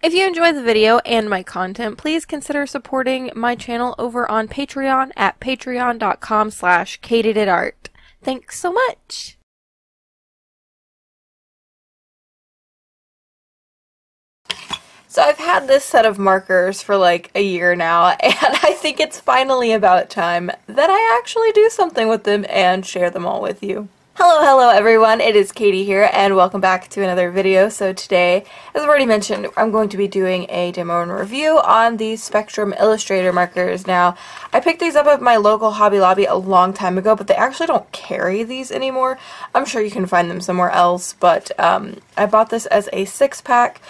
If you enjoy the video and my content, please consider supporting my channel over on Patreon at patreon.com/kaatydidart. Thanks so much! So I've had this set of markers for like a year now, and I think it's finally about time that I actually do something with them and share them all with you. Hello everyone, it is Katie here and welcome back to another video. So today, as I've already mentioned, I'm going to be doing a demo and review on these Spectrum Illustrator markers. Now, I picked these up at my local Hobby Lobby a long time ago, but they actually don't carry these anymore. I'm sure you can find them somewhere else, but I bought this as a 6-pack.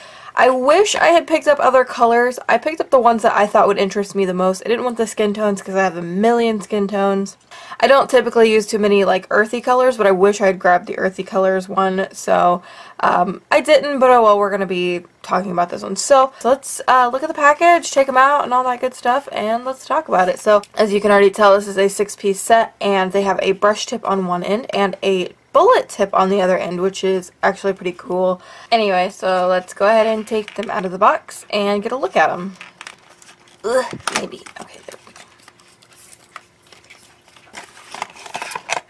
I wish I had picked up other colors. I picked up the ones that I thought would interest me the most. I didn't want the skin tones because I have a million skin tones. I don't typically use too many like earthy colors, but I wish I had grabbed the earthy colors one. So I didn't, but oh well, we're going to be talking about this one. So let's look at the package, check them out and all that good stuff, and let's talk about it. So as you can already tell, this is a 6-piece set, and they have a brush tip on one end and a bullet tip on the other end, which is actually pretty cool. Anyway, so let's go ahead and take them out of the box and get a look at them. Ugh, maybe. Okay, there we go.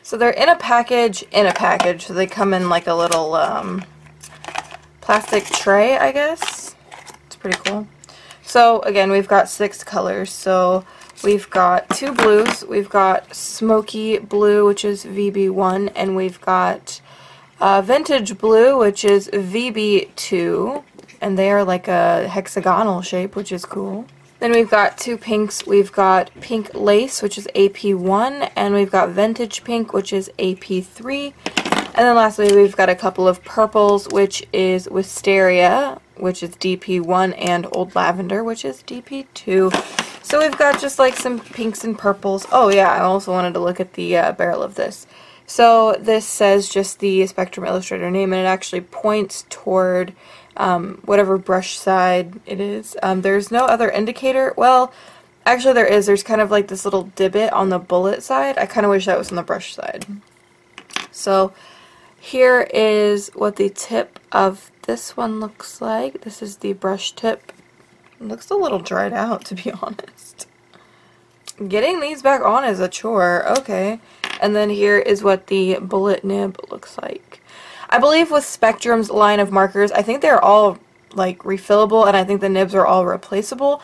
So they're in a package, so they come in like a little plastic tray, I guess. It's pretty cool. So again, we've got 6 colors. So we've got 2 blues, we've got smoky blue, which is VB1, and we've got vintage blue, which is VB2, and they are like a hexagonal shape, which is cool. Then we've got 2 pinks, we've got pink lace, which is AP1, and we've got vintage pink, which is AP3, and then lastly we've got a couple of purples, which is wisteria, which is DP1, and old lavender, which is DP2. So we've got just like some pinks and purples. Oh yeah, I also wanted to look at the barrel of this. So this says just the Spectrum Illustrator name, and it actually points toward whatever brush side it is. There's no other indicator. Well, actually there is. There's kind of like this little divot on the bullet side. I kind of wish that was on the brush side. So here is what the tip of this one looks like. This is the brush tip. It looks a little dried out, to be honest. Getting these back on is a chore. Okay. And then here is what the bullet nib looks like. I believe with Spectrum's line of markers, I think they're all like refillable, and I think the nibs are all replaceable.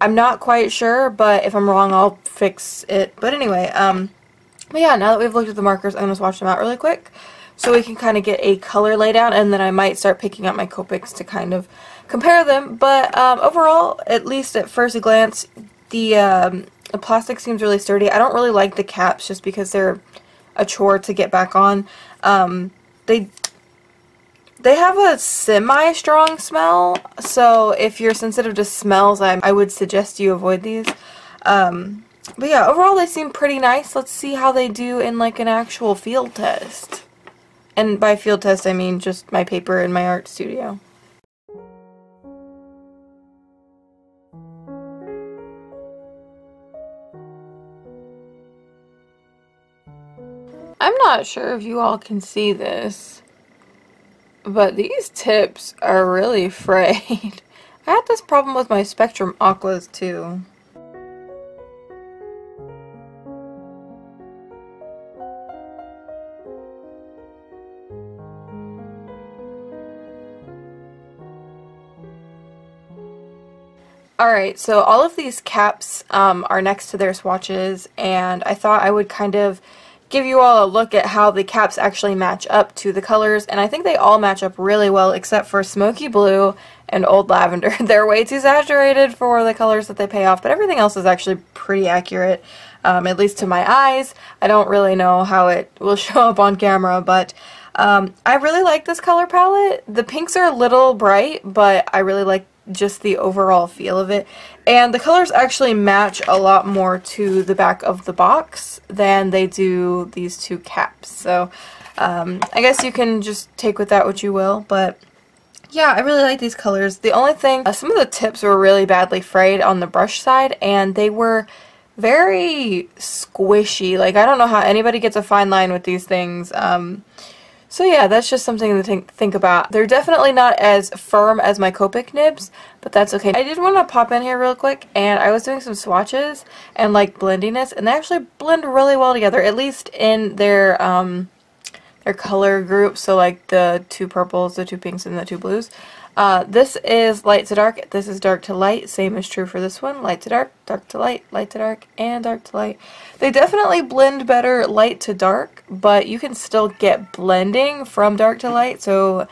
I'm not quite sure, but if I'm wrong, I'll fix it. But anyway, but yeah, now that we've looked at the markers, I'm going to swatch them out really quick so we can kind of get a color laid out, and then I might start picking up my Copics to kind of compare them. But overall, at least at first glance, the plastic seems really sturdy. I don't really like the caps just because they're a chore to get back on. They have a semi-strong smell, so if you're sensitive to smells, I would suggest you avoid these. But yeah, overall they seem pretty nice. Let's see how they do in like an actual field test. And by field test, I mean just my paper in my art studio. I'm not sure if you all can see this, but these tips are really frayed. I had this problem with my Spectrum Aquas too. Alright, so all of these caps are next to their swatches, and I thought I would kind of give you all a look at how the caps actually match up to the colors, and I think they all match up really well except for smoky blue and old lavender. They're way too saturated for the colors that they pay off, but everything else is actually pretty accurate, at least to my eyes. I don't really know how it will show up on camera, but I really like this color palette. The pinks are a little bright, but I really like just the overall feel of it, and the colors actually match a lot more to the back of the box than they do these 2 caps. So I guess you can just take with that what you will, but yeah, I really like these colors. The only thing, some of the tips were really badly frayed on the brush side, and they were very squishy. Like, I don't know how anybody gets a fine line with these things. So yeah, that's just something to think about. They're definitely not as firm as my Copic nibs, but that's okay. I did want to pop in here real quick, and I was doing some swatches and like blendiness, and they actually blend really well together, at least in their color group. So like the two purples, the two pinks, and the two blues. This is light to dark, this is dark to light. Same is true for this one. Light to dark, dark to light, light to dark, and dark to light. They definitely blend better light to dark, but you can still get blending from dark to light. So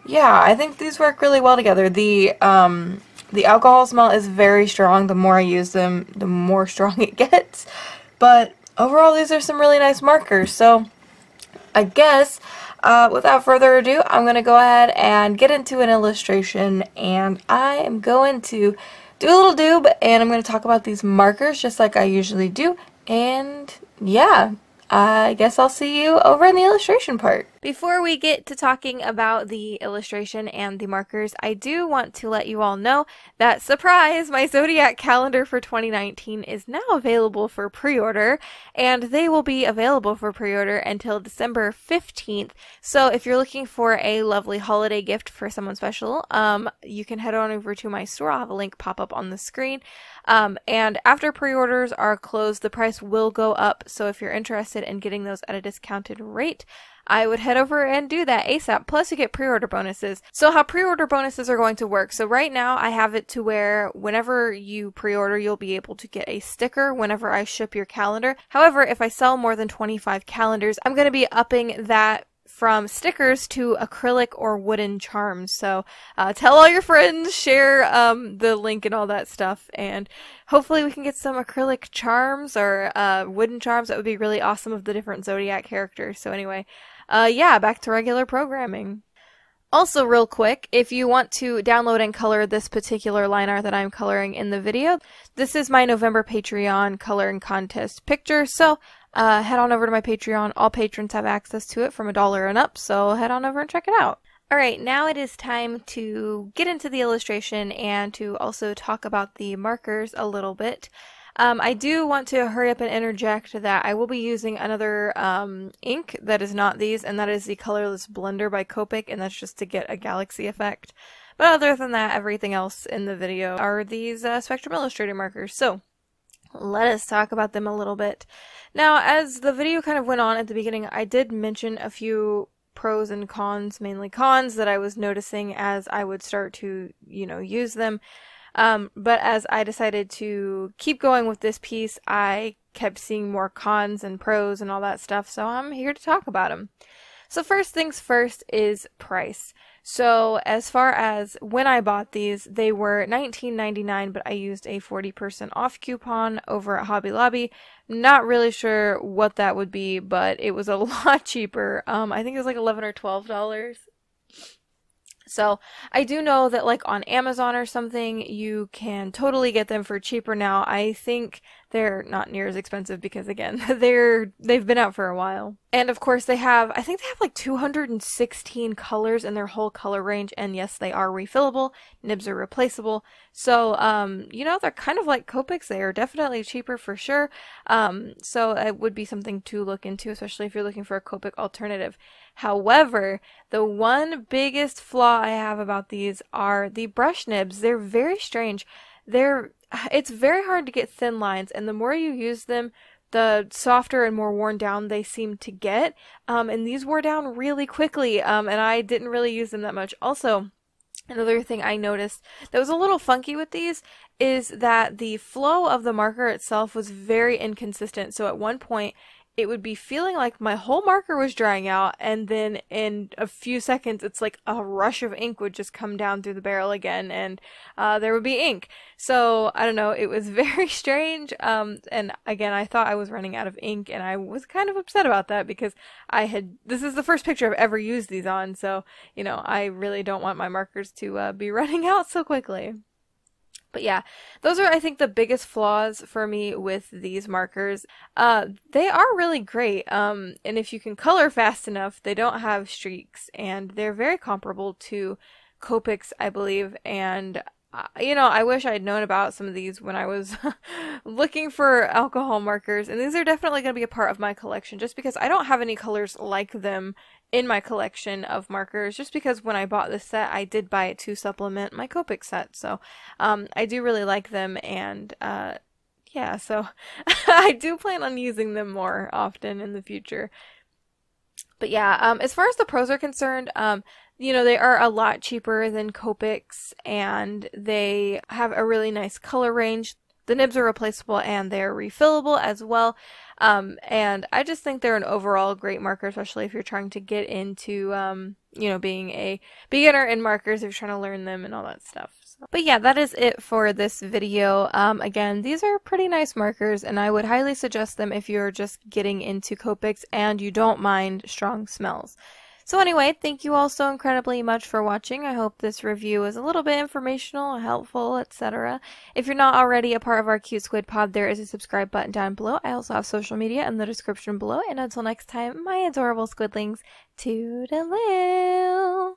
yeah, I think these work really well together. The alcohol smell is very strong. The more I use them, the more strong it gets. But overall, these are some really nice markers. So I guess without further ado, I'm going to go ahead and get into an illustration, and I am going to do a little doob, and I'm going to talk about these markers just like I usually do, and yeah, I guess I'll see you over in the illustration part. Before we get to talking about the illustration and the markers, I do want to let you all know that, surprise, my Zodiac calendar for 2019 is now available for pre-order, and they will be available for pre-order until December 15th. So if you're looking for a lovely holiday gift for someone special, you can head on over to my store. I'll have a link pop up on the screen. And after pre-orders are closed, the price will go up. So if you're interested in getting those at a discounted rate, I would head over and do that ASAP. Plus, you get pre-order bonuses. So how pre-order bonuses are going to work. So right now, I have it to where whenever you pre-order, you'll be able to get a sticker whenever I ship your calendar. However, if I sell more than 25 calendars, I'm going to be upping that from stickers to acrylic or wooden charms. So tell all your friends, share the link and all that stuff, and hopefully we can get some acrylic charms or wooden charms. That would be really awesome of the different Zodiac characters. So anyway, yeah, back to regular programming. Also, real quick, if you want to download and color this particular line art that I'm coloring in the video, this is my November Patreon coloring contest picture, so head on over to my Patreon. All patrons have access to it from $1 and up, so head on over and check it out. Alright, now it is time to get into the illustration and to also talk about the markers a little bit. I do want to hurry up and interject that I will be using another ink that is not these, and that is the Colorless Blender by Copic, and that's just to get a galaxy effect. But other than that, everything else in the video are these Spectrum Illustrator markers. So let us talk about them a little bit. Now, as the video kind of went on at the beginning, I did mention a few pros and cons, mainly cons, that I was noticing as I would start to, use them. But as I decided to keep going with this piece, I kept seeing more cons and pros and all that stuff, so I'm here to talk about them. So first things first is price. So as far as when I bought these, they were $19.99, but I used a 40% off coupon over at Hobby Lobby. Not really sure what that would be, but it was a lot cheaper. I think it was like $11 or $12. So I do know that like on Amazon or something, you can totally get them for cheaper now. I think they're not near as expensive because again, they've been out for a while. And of course I think they have like 216 colors in their whole color range, and yes, they are refillable. Nibs are replaceable. So, they're kind of like Copics. They are definitely cheaper for sure. So it would be something to look into, especially if you're looking for a Copic alternative. However, the one biggest flaw I have about these are the brush nibs. They're very strange. It's very hard to get thin lines, and the more you use them, the softer and more worn down they seem to get. And these wore down really quickly, and I didn't really use them that much. Also, another thing I noticed that was a little funky with these is that the flow of the marker itself was very inconsistent. So at one point, it would be feeling like my whole marker was drying out, and then in a few seconds it's like a rush of ink would just come down through the barrel again, and there would be ink. So I don't know, it was very strange, and again, I thought I was running out of ink, and I was kind of upset about that because this is the first picture I've ever used these on, so I really don't want my markers to be running out so quickly. But yeah, those are, I think, the biggest flaws for me with these markers. They are really great, and if you can color fast enough, they don't have streaks, and they're very comparable to Copics, I believe, and I wish I'd known about some of these when I was looking for alcohol markers, and these are definitely going to be a part of my collection just because I don't have any colors like them in my collection of markers, just because when I bought this set, I did buy it to supplement my Copic set. So I do really like them, and yeah, so I do plan on using them more often in the future. But yeah, as far as the pros are concerned, you know, they are a lot cheaper than Copics, and they have a really nice color range. The nibs are replaceable and they're refillable as well. And I just think they're an overall great marker, especially if you're trying to get into, you know, being a beginner in markers, if you're trying to learn them and all that stuff. So, but yeah, that is it for this video. Again, these are pretty nice markers, and I would highly suggest them if you're just getting into Copics and you don't mind strong smells. So anyway, thank you all so incredibly much for watching. I hope this review was a little bit informational, helpful, etc. If you're not already a part of our Cute Squid Pod, there is a subscribe button down below. I also have social media in the description below. And until next time, my adorable squidlings, toodaloo!